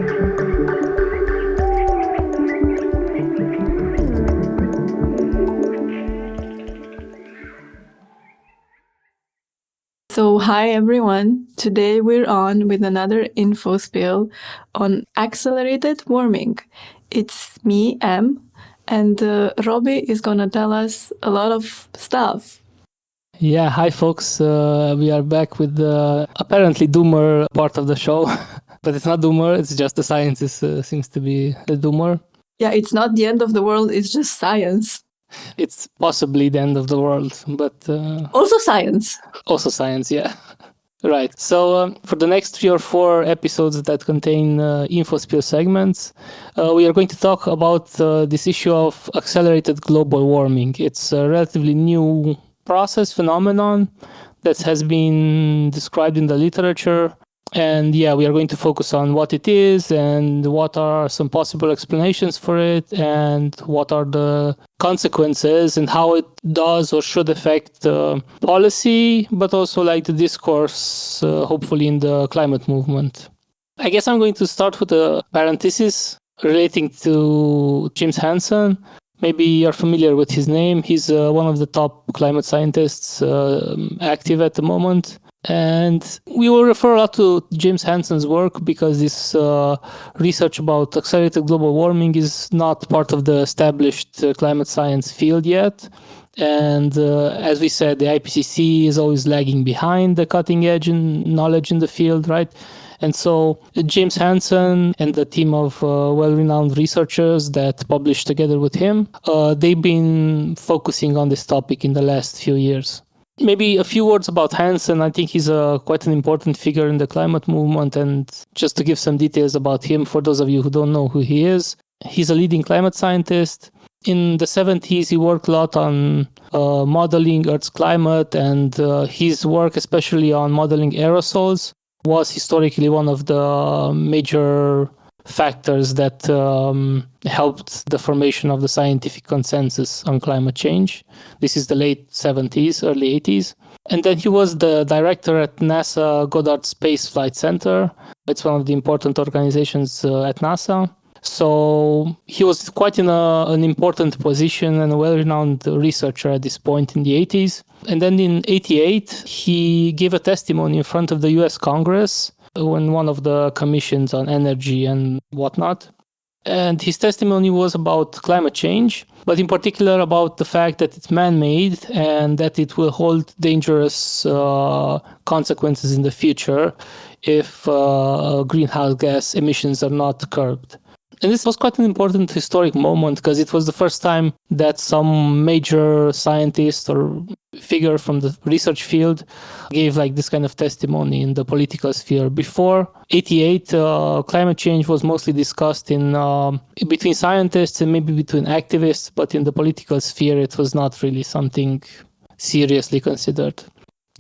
So, hi everyone. Today we're on with another Infospill on accelerated warming. It's me, Em, and Robbie is gonna tell us a lot of stuff. Yeah, hi folks. We are back with the apparently doomer part of the show, but it's not doomer. It's just the science seems to be the doomer. Yeah, it's not the end of the world, it's just science. It's possibly the end of the world, but Also science. Also science, yeah. Right. So for the next 3 or 4 episodes that contain Infospill segments, we are going to talk about this issue of accelerated global warming. It's a relatively new phenomenon that has been described in the literature. And yeah, we are going to focus on what it is and what are some possible explanations for it and what are the consequences and how it does or should affect policy, but also like the discourse, hopefully in the climate movement. I guess I'm going to start with a parenthesis relating to James Hansen. Maybe you're familiar with his name. He's one of the top climate scientists active at the moment. And we will refer a lot to James Hansen's work because this research about accelerated global warming is not part of the established climate science field yet. And as we said, the IPCC is always lagging behind the cutting edge in knowledge in the field, right? And so James Hansen and the team of well-renowned researchers that published together with him, they've been focusing on this topic in the last few years. Maybe a few words about Hansen. I think he's quite an important figure in the climate movement. And just to give some details about him, for those of you who don't know who he is, he's a leading climate scientist. In the 70s, he worked a lot on modeling Earth's climate, and his work, especially on modeling aerosols, was historically one of the major factors that helped the formation of the scientific consensus on climate change. This is the late 70s, early 80s. And then he was the director at NASA Goddard Space Flight Center. It's one of the important organizations at NASA. So he was quite in an important position and a well-renowned researcher at this point in the 80s. And then in 88, he gave a testimony in front of the US Congress in one of the commissions on energy and whatnot. And his testimony was about climate change, but in particular about the fact that it's man-made and that it will hold dangerous consequences in the future if greenhouse gas emissions are not curbed. And this was quite an important historic moment because it was the first time that some major scientist or figure from the research field gave like this kind of testimony in the political sphere. Before 88, climate change was mostly discussed in between scientists and maybe between activists, but in the political sphere, it was not really something seriously considered.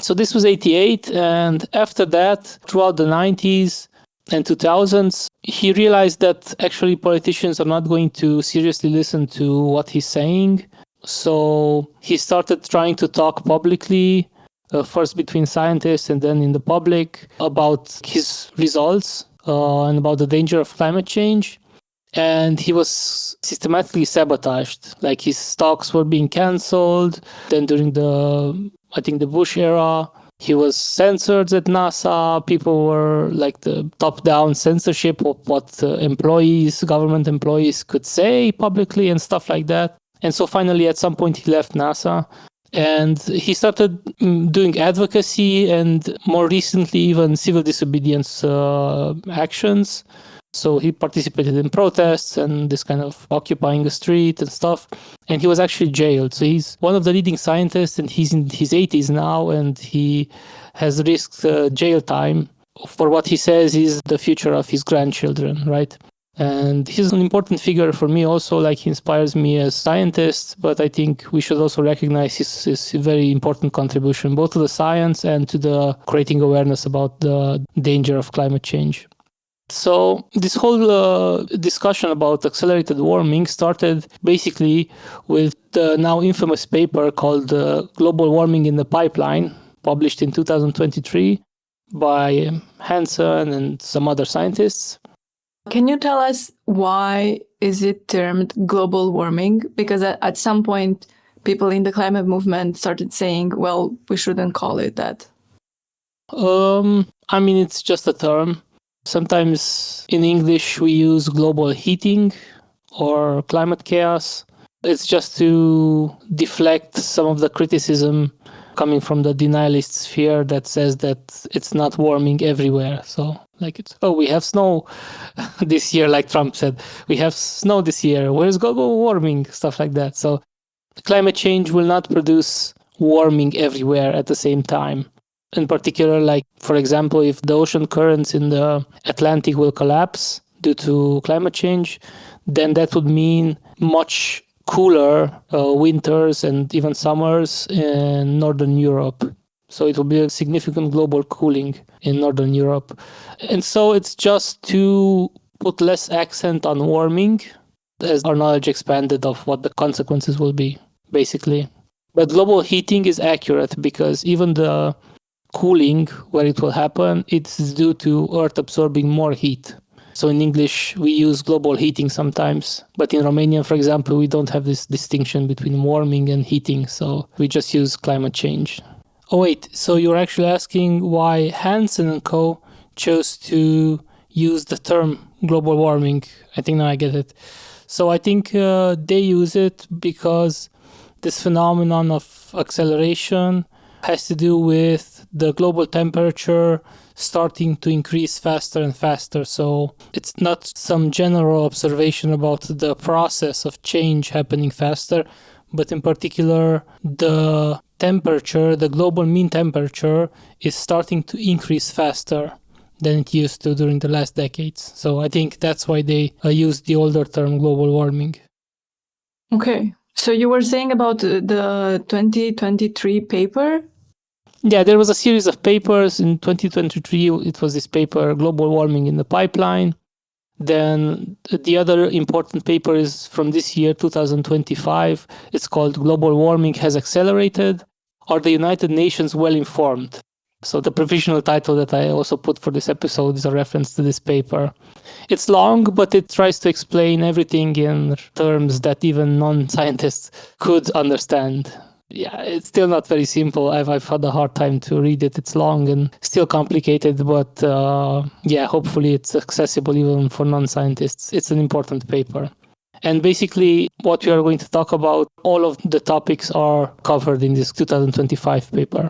So this was 88, and after that, throughout the 90s, and 2000s, he realized that actually politicians are not going to seriously listen to what he's saying. So he started trying to talk publicly, first between scientists and then in the public, about his results and about the danger of climate change. And he was systematically sabotaged. Like his talks were being cancelled. Then during the Bush era, he was censored at NASA. People were like the top-down censorship of what government employees could say publicly and stuff like that. And so finally, at some point, he left NASA and he started doing advocacy and more recently, even civil disobedience actions. So he participated in protests and this kind of occupying a street and stuff. And he was actually jailed. So he's one of the leading scientists and he's in his 80s now and he has risked jail time for what he says is the future of his grandchildren, right? And he's an important figure for me also, like he inspires me as scientist, but I think we should also recognize his very important contribution both to the science and to the creating awareness about the danger of climate change. So this whole discussion about accelerated warming started basically with the now infamous paper called Global Warming in the Pipeline, published in 2023 by Hansen and some other scientists. Can you tell us why is it termed global warming? Because at some point, people in the climate movement started saying, well, we shouldn't call it that. I mean, it's just a term. Sometimes in English we use global heating or climate chaos. It's just to deflect some of the criticism coming from the denialist sphere that says that it's not warming everywhere. So we have snow this year, like Trump said, we have snow this year. Where's global warming? Stuff like that. So climate change will not produce warming everywhere at the same time. In particular, like, for example, if the ocean currents in the Atlantic will collapse due to climate change, then that would mean much cooler winters and even summers in Northern Europe. So it will be a significant global cooling in Northern Europe. And so it's just to put less accent on warming as our knowledge expanded of what the consequences will be, basically. But global heating is accurate because even the cooling, where it will happen, it's due to Earth absorbing more heat. So in English, we use global heating sometimes, but in Romanian, for example, we don't have this distinction between warming and heating, so we just use climate change. Oh wait, so you're actually asking why Hansen and co. chose to use the term global warming. I think now I get it. So I think they use it because this phenomenon of acceleration has to do with the global temperature starting to increase faster and faster. So it's not some general observation about the process of change happening faster, but in particular, the temperature, the global mean temperature, is starting to increase faster than it used to during the last decades. So I think that's why they used the older term global warming. Okay. So you were saying about the 2023 paper? Yeah, there was a series of papers in 2023. It was this paper, Global Warming in the Pipeline. Then the other important paper is from this year, 2025. It's called Global Warming Has Accelerated. Are the United Nations well informed? So the provisional title that I also put for this episode is a reference to this paper. It's long, but it tries to explain everything in terms that even non-scientists could understand. Yeah, it's still not very simple. I've had a hard time to read it. It's long and still complicated, but hopefully it's accessible even for non-scientists. It's an important paper. And basically, what we are going to talk about, all of the topics are covered in this 2025 paper.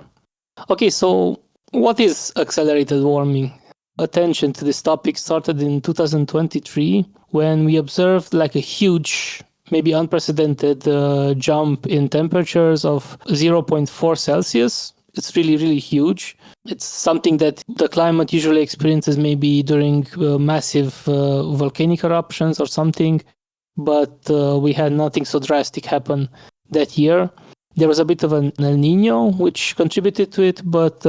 Okay, so what is accelerated warming? Attention to this topic started in 2023 when we observed like a huge, maybe unprecedented jump in temperatures of 0.4 Celsius. It's really, really huge. It's something that the climate usually experiences maybe during massive volcanic eruptions or something, but we had nothing so drastic happen that year. There was a bit of an El Nino, which contributed to it, but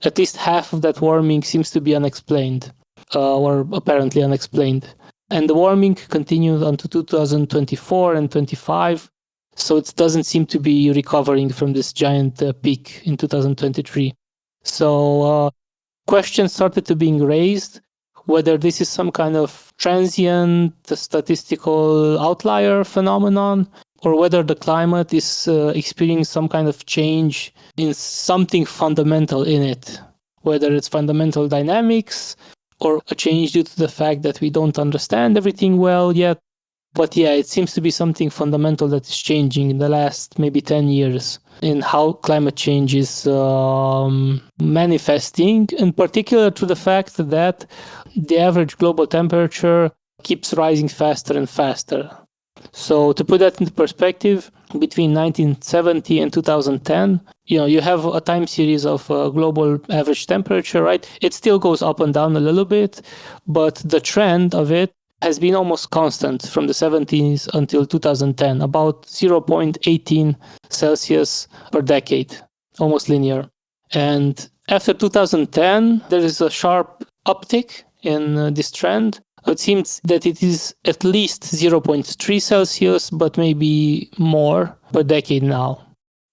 at least half of that warming seems to be unexplained, or apparently unexplained. And the warming continued until 2024 and 25, so it doesn't seem to be recovering from this giant peak in 2023. So questions started to being raised whether this is some kind of transient statistical outlier phenomenon, or whether the climate is experiencing some kind of change in something fundamental in it, whether it's fundamental dynamics or a change due to the fact that we don't understand everything well yet. But yeah, it seems to be something fundamental that is changing in the last maybe 10 years in how climate change is manifesting, in particular to the fact that the average global temperature keeps rising faster and faster. So to put that into perspective, between 1970 and 2010, you have a time series of global average temperature, right? It still goes up and down a little bit, but the trend of it has been almost constant from the 70s until 2010, about 0.18 Celsius per decade, almost linear. And after 2010, there is a sharp uptick in this trend. It seems that it is at least 0.3 Celsius, but maybe more per decade now.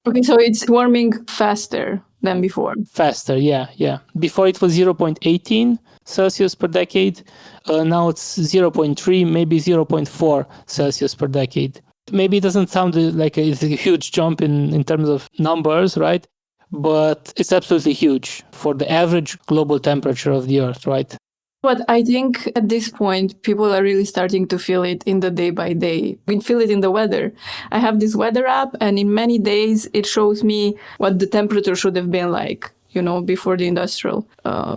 Okay, so it's warming faster. than before. Faster, yeah. Before it was 0.18 Celsius per decade. Now it's 0.3, maybe 0.4 Celsius per decade. Maybe it doesn't sound like it's a huge jump in terms of numbers, right? But it's absolutely huge for the average global temperature of the Earth, right? But I think at this point, people are really starting to feel it in the day by day. We feel it in the weather. I have this weather app, and in many days, it shows me what the temperature should have been like, before the Industrial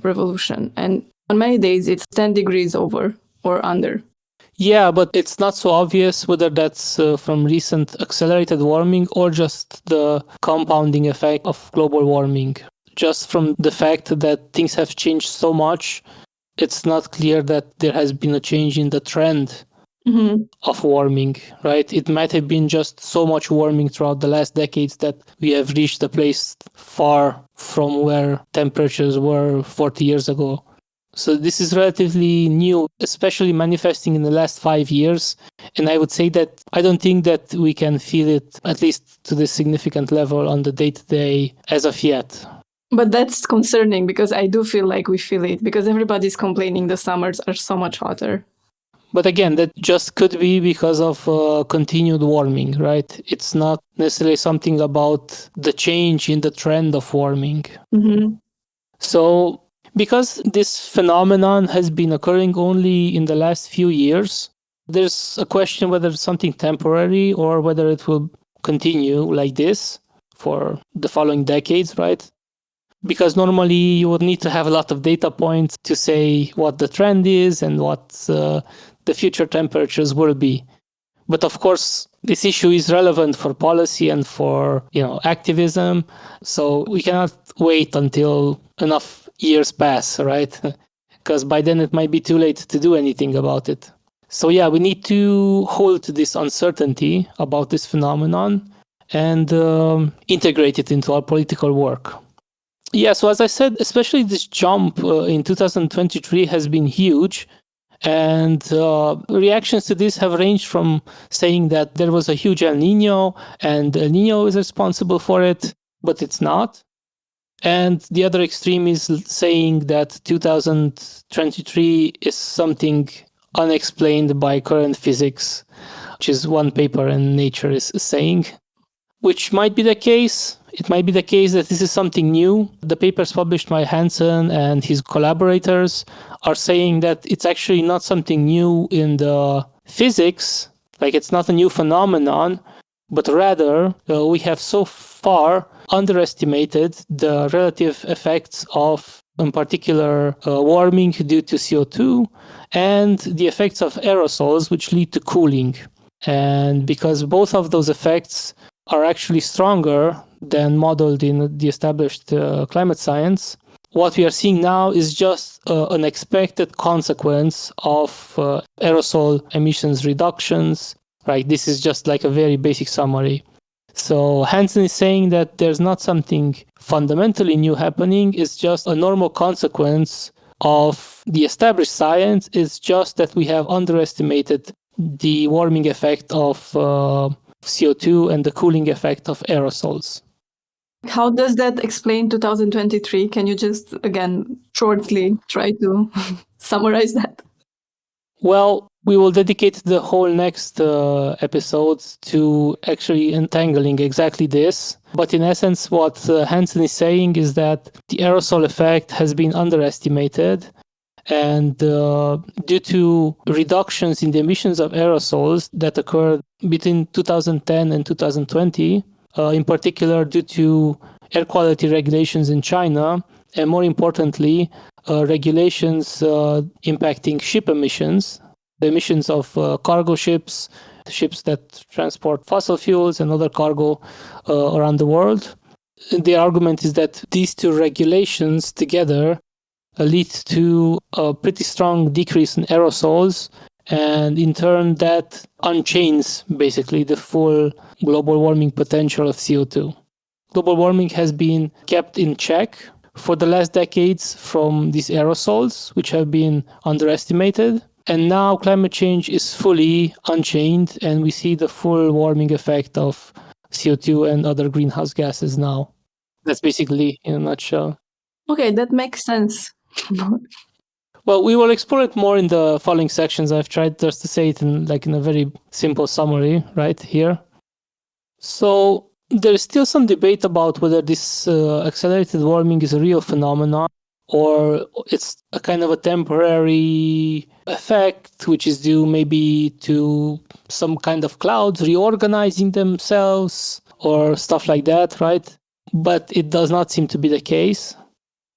Revolution. And on many days, it's 10 degrees over or under. Yeah, but it's not so obvious whether that's from recent accelerated warming or just the compounding effect of global warming. Just from the fact that things have changed so much, it's not clear that there has been a change in the trend of warming, right? It might have been just so much warming throughout the last decades that we have reached a place far from where temperatures were 40 years ago. So this is relatively new, especially manifesting in the last 5 years. And I would say that I don't think that we can feel it, at least to this significant level, on the day-to-day as of yet. But that's concerning because I do feel like we feel it because everybody's complaining the summers are so much hotter. But again, that just could be because of continued warming, right? It's not necessarily something about the change in the trend of warming. So because this phenomenon has been occurring only in the last few years, there's a question whether it's something temporary or whether it will continue like this for the following decades, right? Because normally you would need to have a lot of data points to say what the trend is and what the future temperatures will be. But of course, this issue is relevant for policy and for activism. So we cannot wait until enough years pass, right? Because by then it might be too late to do anything about it. So yeah, we need to hold this uncertainty about this phenomenon and integrate it into our political work. Yeah, so as I said, especially this jump in 2023 has been huge. And reactions to this have ranged from saying that there was a huge El Nino and El Nino is responsible for it, but it's not. And the other extreme is saying that 2023 is something unexplained by current physics, which is one paper in Nature is saying, which might be the case. It might be the case that this is something new. The papers published by Hansen and his collaborators are saying that it's actually not something new in the physics, like it's not a new phenomenon, but rather we have so far underestimated the relative effects of, in particular, warming due to CO2 and the effects of aerosols, which lead to cooling. And because both of those effects are actually stronger than modeled in the established climate science, what we are seeing now is just an expected consequence of aerosol emissions reductions, right? This is just like a very basic summary. So Hansen is saying that there's not something fundamentally new happening, it's just a normal consequence of the established science. It's just that we have underestimated the warming effect of CO2 and the cooling effect of aerosols. How does that explain 2023? Can you just, again, shortly try to summarize that? Well, we will dedicate the whole next episode to actually entangling exactly this. But in essence, what Hansen is saying is that the aerosol effect has been underestimated. And due to reductions in the emissions of aerosols that occurred between 2010 and 2020, in particular due to air quality regulations in China, and more importantly, regulations impacting ship emissions, the emissions of cargo ships, ships that transport fossil fuels and other cargo around the world. The argument is that these two regulations together lead to a pretty strong decrease in aerosols, and in turn that unchains basically the full global warming potential of CO2. Global warming has been kept in check for the last decades from these aerosols, which have been underestimated. And now climate change is fully unchained, and we see the full warming effect of CO2 and other greenhouse gases now. That's basically in a nutshell. Okay, that makes sense. Well, we will explore it more in the following sections. I've tried just to say it in a very simple summary right here. So there's still some debate about whether this accelerated warming is a real phenomenon or it's a kind of a temporary effect which is due maybe to some kind of clouds reorganizing themselves or stuff like that, right? But it does not seem to be the case.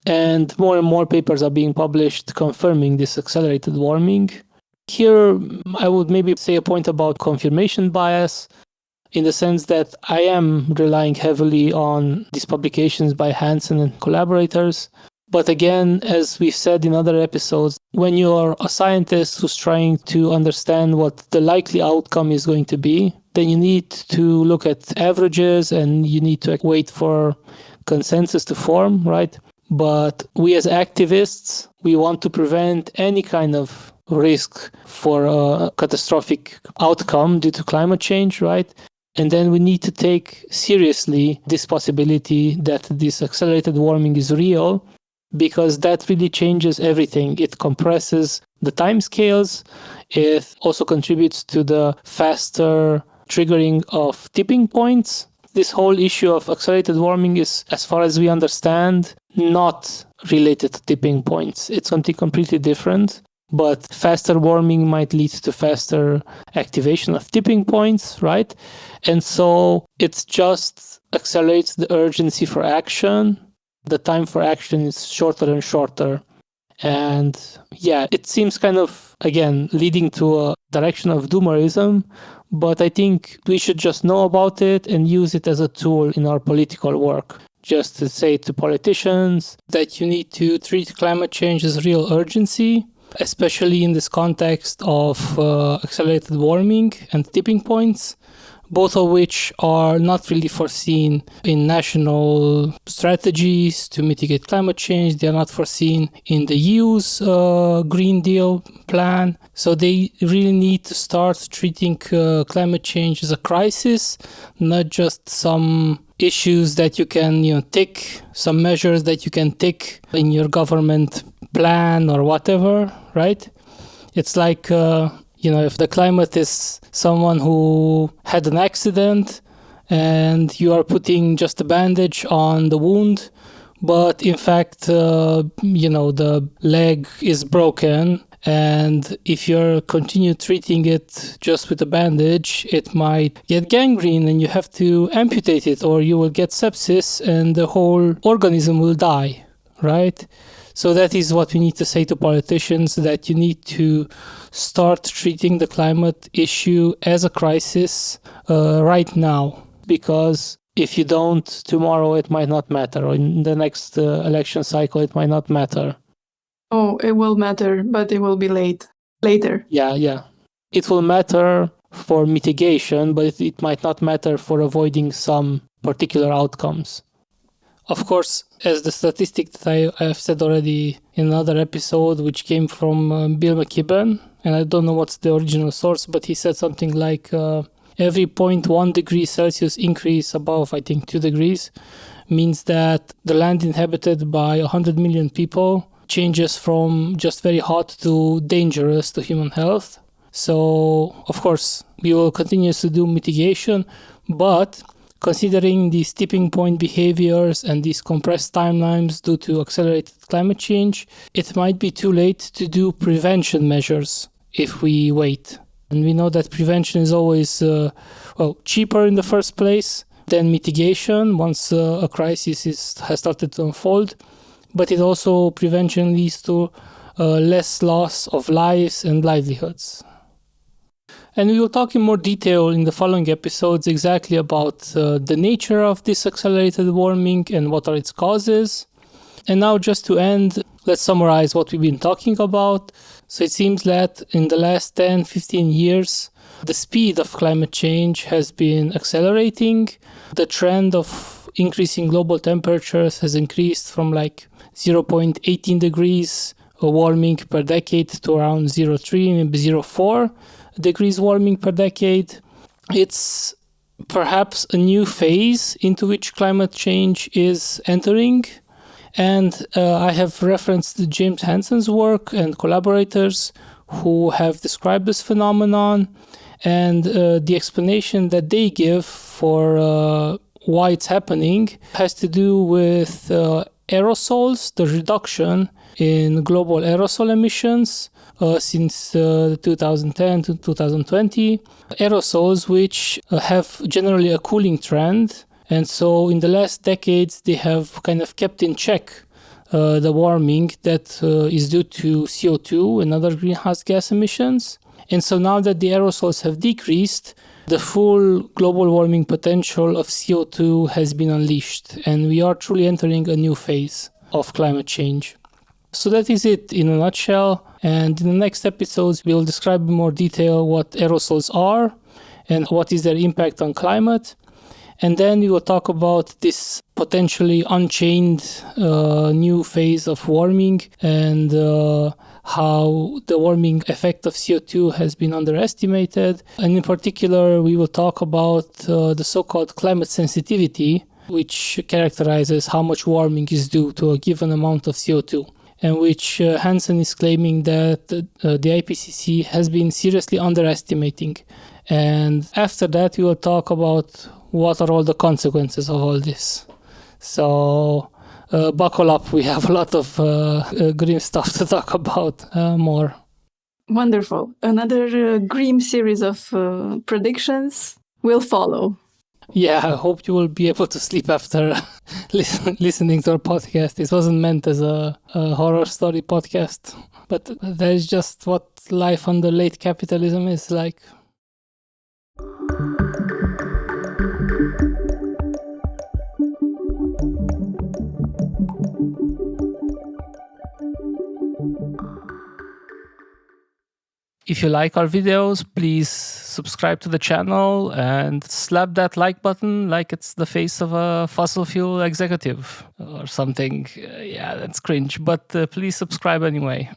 And more papers are being published confirming this accelerated warming. Here, I would maybe say a point about confirmation bias, in the sense that I am relying heavily on these publications by Hansen and collaborators. But again, as we've said in other episodes, when you're a scientist who's trying to understand what the likely outcome is going to be, then you need to look at averages and you need to wait for consensus to form, right? But we as activists, we want to prevent any kind of risk for a catastrophic outcome due to climate change, right? And then we need to take seriously this possibility that this accelerated warming is real, because that really changes everything. It compresses the timescales. It also contributes to the faster triggering of tipping points. This whole issue of accelerated warming is, as far as we understand, not related to tipping points. It's something completely different. But faster warming might lead to faster activation of tipping points, right? And so it just accelerates the urgency for action. The time for action is shorter and shorter. And yeah, it seems kind of, again, leading to a direction of doomerism. But I think we should just know about it and use it as a tool in our political work. Just to say to politicians that you need to treat climate change as real urgency, especially in this context of accelerated warming and tipping points, both of which are not really foreseen in national strategies to mitigate climate change. They are not foreseen in the EU's Green Deal plan. So they really need to start treating climate change as a crisis, not just some issues that you can tick, some measures that you can tick in your government plan or whatever, right? It's like if the climate is someone who had an accident and you are putting just a bandage on the wound, but in fact, the leg is broken, and if you continue treating it just with a bandage, it might get gangrene and you have to amputate it, or you will get sepsis and the whole organism will die, right? So that is what we need to say to politicians, that you need to start treating the climate issue as a crisis right now. Because if you don't, tomorrow it might not matter, or in the next election cycle it might not matter. Oh, it will matter, but it will be later. Yeah. It will matter for mitigation, but it might not matter for avoiding some particular outcomes. Of course, as the statistic that I have said already in another episode, which came from Bill McKibben, and I don't know what's the original source, but he said something like every 0.1 degree Celsius increase above, I think, 2 degrees means that the land inhabited by 100 million people changes from just very hot to dangerous to human health. So, of course, we will continue to do mitigation, but considering these tipping point behaviors and these compressed timelines due to accelerated climate change, it might be too late to do prevention measures if we wait. And we know that prevention is always cheaper in the first place than mitigation once a crisis has started to unfold. But it also, prevention leads to less loss of lives and livelihoods. And we will talk in more detail in the following episodes exactly about the nature of this accelerated warming and what are its causes. And now, just to end, let's summarize what we've been talking about. So it seems that in the last 10-15 years, the speed of climate change has been accelerating. The trend of increasing global temperatures has increased from 0.18 degrees warming per decade to around 0.3, maybe 0.4 degrees warming per decade. It's perhaps a new phase into which climate change is entering. And I have referenced James Hansen's work and collaborators who have described this phenomenon, and the explanation that they give for why it's happening has to do with aerosols, the reduction in global aerosol emissions since 2010 to 2020. Aerosols which have generally a cooling trend, and so in the last decades they have kind of kept in check the warming that is due to CO2 and other greenhouse gas emissions. And so now that the aerosols have decreased, the full global warming potential of CO2 has been unleashed, and we are truly entering a new phase of climate change. So that is it in a nutshell, and in the next episodes we'll describe in more detail what aerosols are and what is their impact on climate. And then we will talk about this potentially unchained new phase of warming and how the warming effect of CO2 has been underestimated. And in particular, we will talk about the so-called climate sensitivity, which characterizes how much warming is due to a given amount of CO2, and which Hansen is claiming that the IPCC has been seriously underestimating. And after that, we will talk about what are all the consequences of all this. So buckle up, we have a lot of grim stuff to talk about more. Wonderful. Another grim series of predictions will follow. Yeah, I hope you will be able to sleep after listening to our podcast. It wasn't meant as a horror story podcast, but that is just what life under late capitalism is like. If you like our videos, please subscribe to the channel and slap that like button like it's the face of a fossil fuel executive or something. Yeah, that's cringe, but please subscribe anyway.